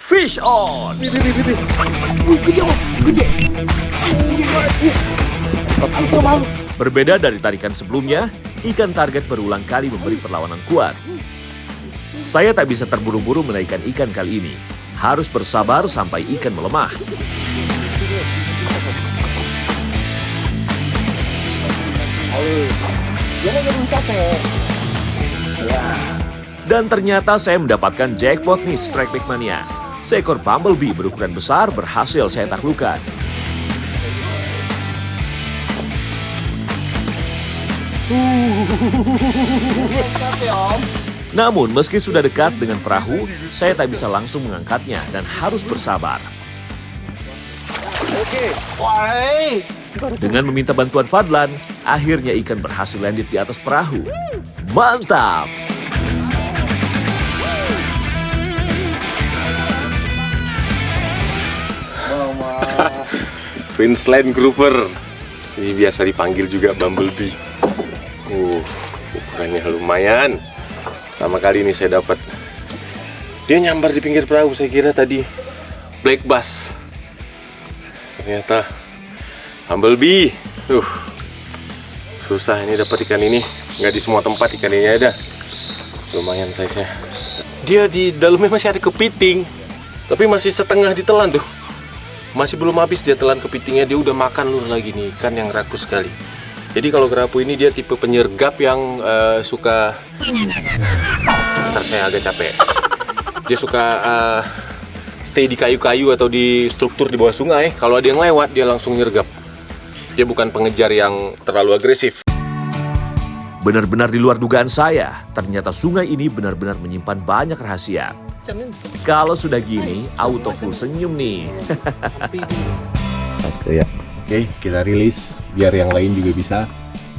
Fish on! Berbeda dari tarikan sebelumnya, ikan target berulang kali memberi perlawanan kuat. Saya tak bisa terburu-buru menaikkan ikan kali ini. Harus bersabar sampai ikan melemah. Dan ternyata saya mendapatkan jackpot nih, Strike Back Mania. Seekor bumblebee berukuran besar berhasil saya taklukkan. Namun meski sudah dekat dengan perahu, saya tak bisa langsung mengangkatnya dan harus bersabar. Dengan meminta bantuan Fadlan, akhirnya ikan berhasil landed di atas perahu. Mantap! Queensland Grouper. Ini biasa dipanggil juga bumblebee. Ukurannya lumayan. Pertama kali ini saya dapat. Dia nyambar di pinggir perahu, saya kira tadi black bass. Ternyata bumblebee. Susah ini dapat ikan ini. Nggak di semua tempat ikan ini ada. Lumayan size-nya. Dia di dalamnya masih ada kepiting. Tapi masih setengah ditelan tuh. Masih belum habis dia telan kepitingnya, dia udah makan lur lagi nih, ikan yang rakus sekali. Jadi kalau kerapu ini dia tipe penyergap yang suka, ntar saya agak capek. Dia suka stay di kayu-kayu atau di struktur di bawah sungai. Kalau ada yang lewat dia langsung nyergap. Dia bukan pengejar yang terlalu agresif. Benar-benar di luar dugaan saya, ternyata sungai ini benar-benar menyimpan banyak rahasia. Kalau sudah gini, auto full senyum nih. Oke, kita rilis biar yang lain juga bisa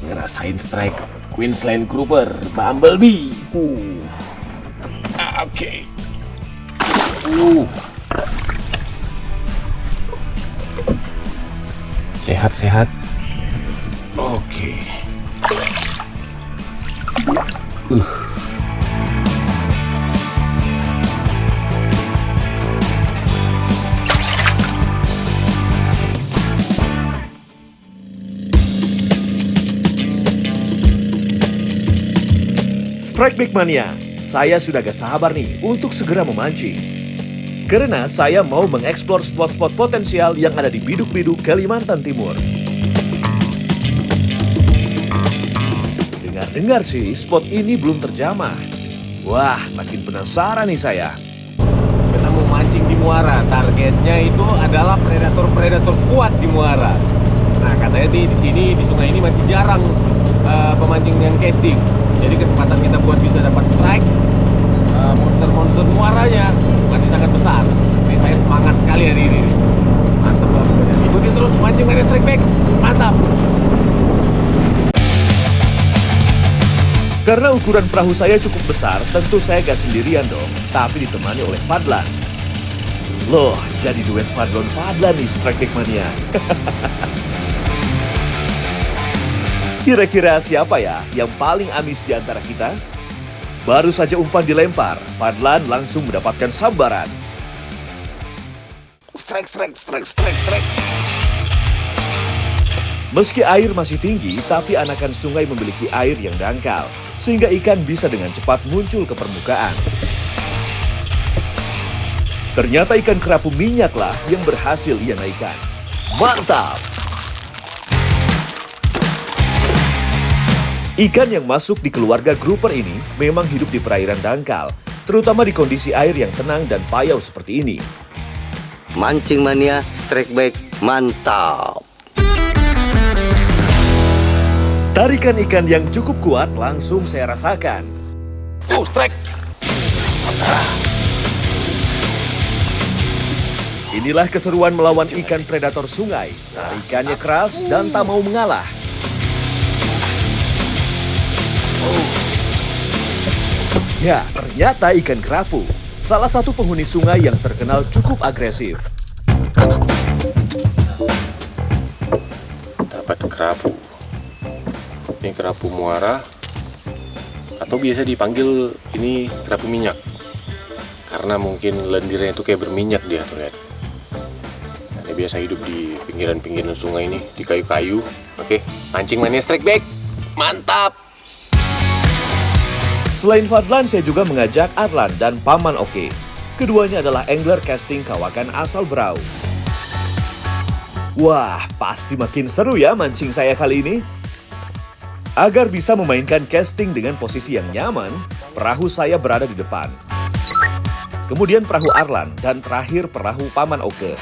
ngerasain strike Queensland Grouper bumblebee. Oke. Sehat-sehat. Oke. Strike Back Mania, saya sudah gak sabar nih untuk segera memancing. Karena saya mau mengeksplor spot-spot potensial yang ada di Biduk-Biduk, Kalimantan Timur. Dengar-dengar sih, spot ini belum terjamah. Wah, makin penasaran nih saya. Kita mau mancing di muara, targetnya itu adalah predator-predator kuat di muara. Nah, katanya di sini, di sungai ini masih jarang pemancing yang casting. Jadi kesempatan kita buat bisa dapat strike monster-monster muaranya masih sangat besar. Jadi saya semangat sekali hari ini. Mantap banget. Ikuti terus mancing Mania Strike Back. Mantap. Karena ukuran perahu saya cukup besar, tentu saya gak sendirian dong, tapi ditemani oleh Fadlan. Loh, jadi duet Fadlan nih Strike Back Mania. Kira-kira siapa ya yang paling amis di antara kita? Baru saja umpan dilempar, Fadlan langsung mendapatkan sambaran. Strike. Meski air masih tinggi, tapi anakan sungai memiliki air yang dangkal, sehingga ikan bisa dengan cepat muncul ke permukaan. Ternyata ikan kerapu minyaklah yang berhasil ia naikkan. Mantap! Ikan yang masuk di keluarga grouper ini memang hidup di perairan dangkal, terutama di kondisi air yang tenang dan payau seperti ini. Mancing Mania Strike Back mantap. Tarikan ikan yang cukup kuat langsung saya rasakan. Strike. Inilah keseruan melawan ikan predator sungai. Tarikannya keras dan tak mau mengalah. Ya, ternyata ikan kerapu, salah satu penghuni sungai yang terkenal cukup agresif. Dapat kerapu. Ini kerapu muara atau biasa dipanggil ini kerapu minyak. Karena mungkin lendirnya itu kayak berminyak dia tuh, lihat. Dia biasa hidup di pinggiran-pinggiran sungai ini, di kayu-kayu. Oke, mancing mania strike back. Mantap! Selain Fadlan, saya juga mengajak Arlan dan Paman Oke. Keduanya adalah angler casting kawakan asal Berau. Wah, pasti makin seru ya mancing saya kali ini. Agar bisa memainkan casting dengan posisi yang nyaman, perahu saya berada di depan. Kemudian perahu Arlan, dan terakhir perahu Paman Oke.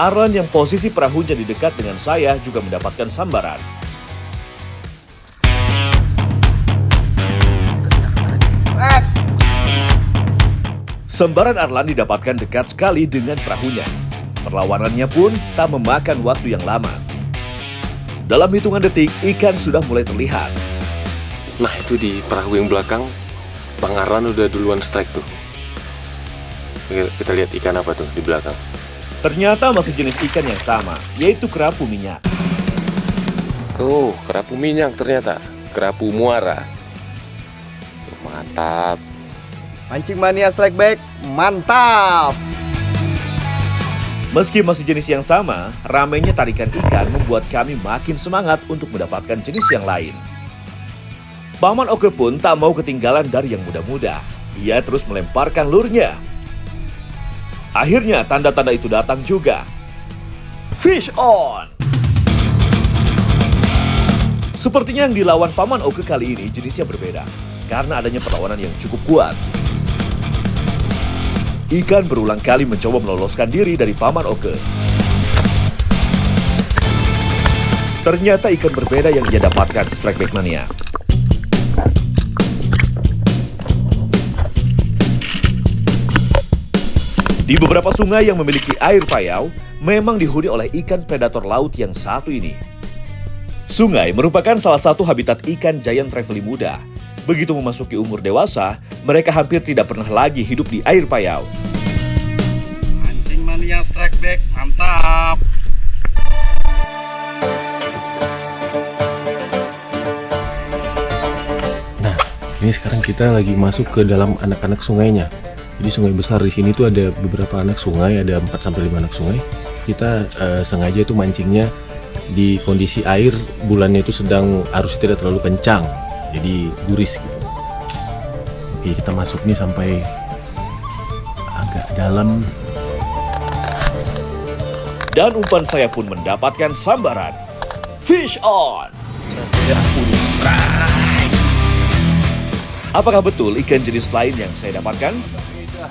Arlan yang posisi perahunya di dekat dengan saya juga mendapatkan sambaran. Sambaran Arlan didapatkan dekat sekali dengan perahunya. Perlawanannya pun tak memakan waktu yang lama. Dalam hitungan detik, ikan sudah mulai terlihat. Nah, itu di perahu yang belakang, Bang Arlan udah duluan strike tuh. Kita lihat ikan apa tuh di belakang. Ternyata masih jenis ikan yang sama, yaitu kerapu minyak. Tuh, kerapu minyak ternyata. Kerapu muara. Mantap. Mancing mania strike back, mantap! Meski masih jenis yang sama, ramainya tarikan ikan membuat kami makin semangat untuk mendapatkan jenis yang lain. Paman Oke pun tak mau ketinggalan dari yang muda-muda. Ia terus melemparkan lurnya. Akhirnya tanda-tanda itu datang juga. Fish on! Sepertinya yang dilawan Paman Oke kali ini jenisnya berbeda, karena adanya perlawanan yang cukup kuat. Ikan berulang kali mencoba meloloskan diri dari Paman Oke. Ternyata ikan berbeda yang ia dapatkan strike back mania. Di beberapa sungai yang memiliki air payau, memang dihuni oleh ikan predator laut yang satu ini. Sungai merupakan salah satu habitat ikan giant trevally muda. Begitu memasuki umur dewasa, mereka hampir tidak pernah lagi hidup di air payau. Mancing mania strike back, mantap! Nah, ini sekarang kita lagi masuk ke dalam anak-anak sungainya. Jadi sungai besar di sini tuh ada beberapa anak sungai, ada 4-5 anak sungai. Kita sengaja tuh mancingnya di kondisi air bulannya itu sedang arusnya tidak terlalu kencang, jadi guris gitu. Oke, kita masuk nih sampai agak dalam. Dan umpan saya pun mendapatkan sambaran. Fish on! Apakah betul ikan jenis lain yang saya dapatkan?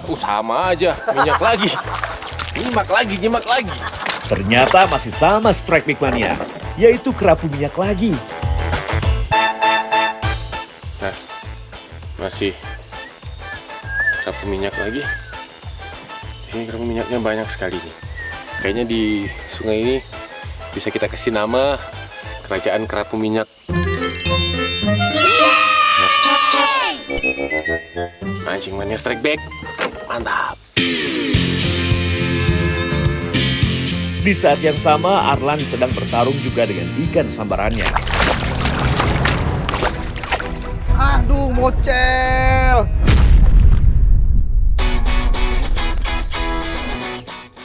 Sama aja, minyak lagi. Nyimak lagi. Ternyata masih sama strike back mania, yaitu kerapu minyak lagi. Nah, masih kerapu minyak lagi. Ini kerapu minyaknya banyak sekali nih. Kayaknya di sungai ini bisa kita kasih nama Kerajaan Kerapu Minyak. Mancing mania strike back, mantap. Di saat yang sama, Arlan sedang bertarung juga dengan ikan sambarannya. Aduh, mocel!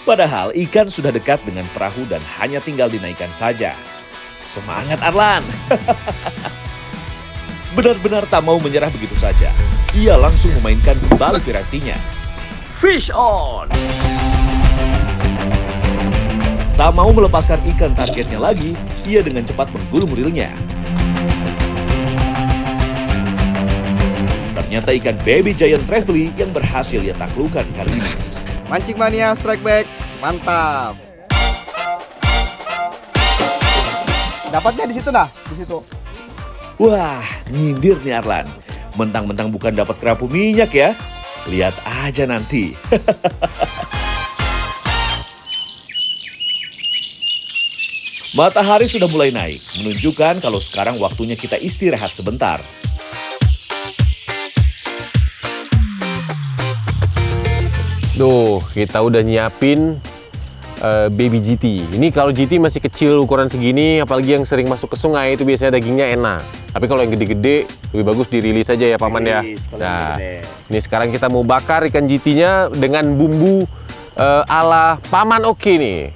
Padahal ikan sudah dekat dengan perahu dan hanya tinggal dinaikkan saja. Semangat Arlan! Benar-benar tak mau menyerah begitu saja. Ia langsung memainkan kembali pirantinya. Fish on! Tak mau melepaskan ikan targetnya lagi, ia dengan cepat menggulung reelnya. Ternyata ikan baby giant trevally yang berhasil ia taklukkan kali ini. Mancing mania strike back, mantap! Dapatnya di situ nah, di situ. Wah, nyindir nih Arlan. Mentang-mentang bukan dapat kerapu minyak ya. Lihat aja nanti. Matahari sudah mulai naik, menunjukkan kalau sekarang waktunya kita istirahat sebentar. Duh, kita udah nyiapin baby GT. Ini kalau GT masih kecil ukuran segini, apalagi yang sering masuk ke sungai itu biasanya dagingnya enak. Tapi kalau yang gede-gede lebih bagus dirilis aja ya Paman ya. Nah, ini sekarang kita mau bakar ikan GT-nya dengan bumbu ala Paman Oke nih.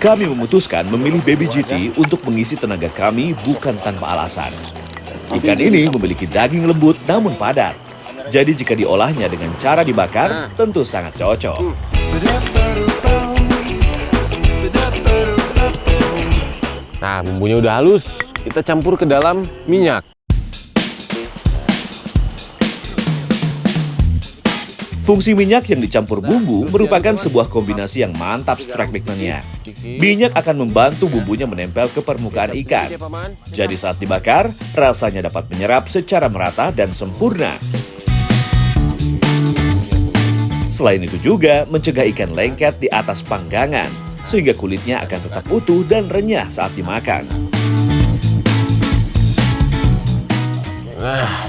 Kami memutuskan memilih baby GT untuk mengisi tenaga kami bukan tanpa alasan. Ikan ini memiliki daging lembut namun padat. Jadi jika diolahnya dengan cara dibakar, tentu sangat cocok. Nah, bumbunya udah halus, kita campur ke dalam minyak. Fungsi minyak yang dicampur bumbu merupakan sebuah kombinasi yang mantap Strike Back Mania. Minyak akan membantu bumbunya menempel ke permukaan ikan. Jadi saat dibakar, rasanya dapat menyerap secara merata dan sempurna. Selain itu juga mencegah ikan lengket di atas panggangan, sehingga kulitnya akan tetap utuh dan renyah saat dimakan. Nah,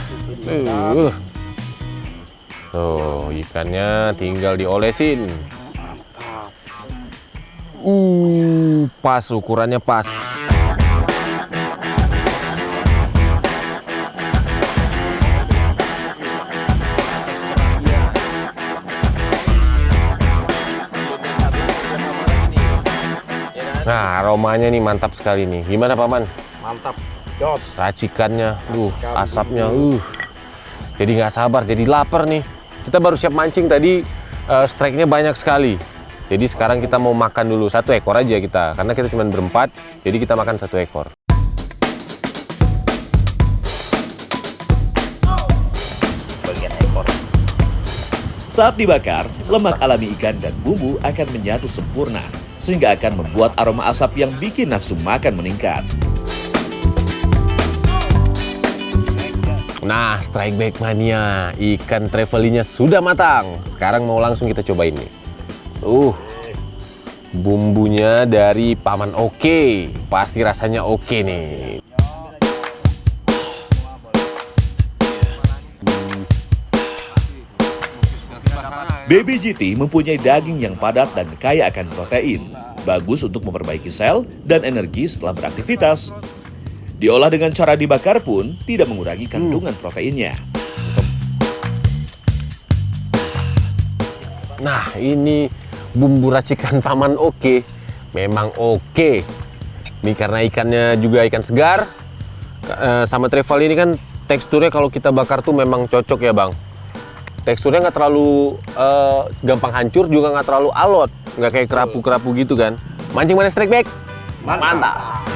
tuh ikannya tinggal diolesin. Pas ukurannya pas. Nah, aromanya nih mantap sekali nih. Gimana Paman? Mantap. Jos. Racikannya, asapnya, jadi nggak sabar, jadi lapar nih. Kita baru siap mancing tadi, strike-nya banyak sekali. Jadi sekarang kita mau makan dulu 1 ekor aja kita, karena kita cuma berempat, jadi kita makan 1 ekor. Saat dibakar, lemak alami ikan dan bumbu akan menyatu sempurna, sehingga akan membuat aroma asap yang bikin nafsu makan meningkat. Nah, Strike Back Mania, ikan trevelinya sudah matang. Sekarang mau langsung kita cobain nih. Bumbunya dari Paman Oke, pasti rasanya oke nih. Baby GT mempunyai daging yang padat dan kaya akan protein, bagus untuk memperbaiki sel dan energi setelah beraktivitas. Diolah dengan cara dibakar pun tidak mengurangi kandungan proteinnya. Nah, ini bumbu racikan Paman Oke, memang oke. Ini karena ikannya juga ikan segar, sama trevally ini kan teksturnya kalau kita bakar tuh memang cocok ya Bang. Teksturnya nggak terlalu gampang hancur, juga nggak terlalu alot, nggak kayak kerapu-kerapu gitu kan. Mancing mana Strike Back? Mantap.